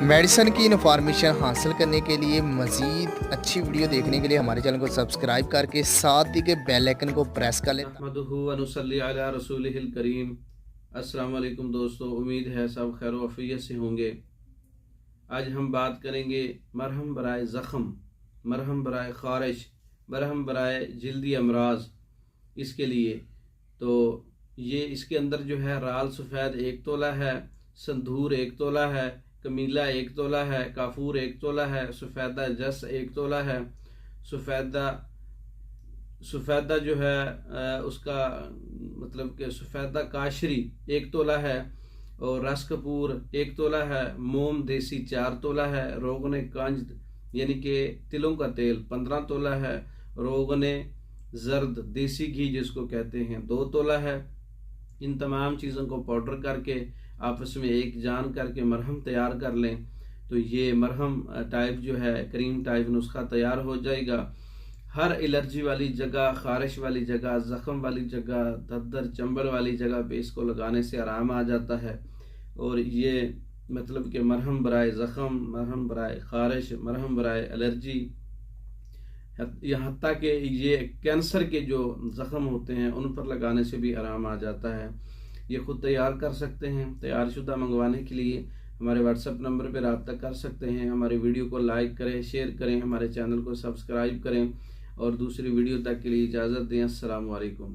Medicine की information हासिल करने के लिए मज़ीद अच्छी वीडियो देखने के लिए हमारे चैनल को सब्सक्राइब करके साथ ही के बेल आइकन को प्रेस कर लें। नहमदुहु व नुसल्ली अला रसूलिहिल करीम। अस्सलाम वालेकुम दोस्तों, उम्मीद है सब खैर वफ़ियत से होंगे। आज हम बात करेंगे मरहम बराए ज़ख़म, मरहम बराए ख़ारिश, मरहम बराए जिल्दी अमराज। इसके लिए तो ये इसके अंदर जो है राल सफ़ेद 1 तोला है, संदूर 1 तोला है, कमीला 1 तोला है, काफूर 1 तोला है, सफ़ेदा जस 1 तोला है, सफ़ेदा सफ़ेदा जो है उसका मतलब कि सफ़ेदा काशरी 1 तोला है, और रस कपूर 1 तोला है, मोम देसी 4 तोला है, रोगने कांज यानी कि तिलों का तेल 15 तोला है, रोगने जर्द देसी घी जिसको कहते हैं 2 तोला है। इन तमाम चीज़ों को पाउडर करके आपस में एक जान करके मरहम तैयार कर लें तो ये मरहम टाइप जो है क्रीम टाइप नुस्खा तैयार हो जाएगा। हर एलर्जी वाली जगह, ख़ारिश वाली जगह, ज़ख़म वाली जगह, दद्दर चंबल वाली जगह पे इसको लगाने से आराम आ जाता है। और ये मतलब कि मरहम बराए ज़ख़म, मरहम बराए ख़ारिश, मरहम बराए एलर्जी, यहाँ तक कि ये कैंसर के जो ज़ख़म होते हैं उन पर लगाने से भी आराम आ जाता है। ये ख़ुद तैयार कर सकते हैं। तैयार शुदा मंगवाने के लिए हमारे व्हाट्सएप नंबर पर रब्ता कर सकते हैं। हमारी वीडियो को लाइक करें, शेयर करें, हमारे चैनल को सब्सक्राइब करें और दूसरी वीडियो तक के लिए इजाज़त दें। अस्सलाम वालेकुम।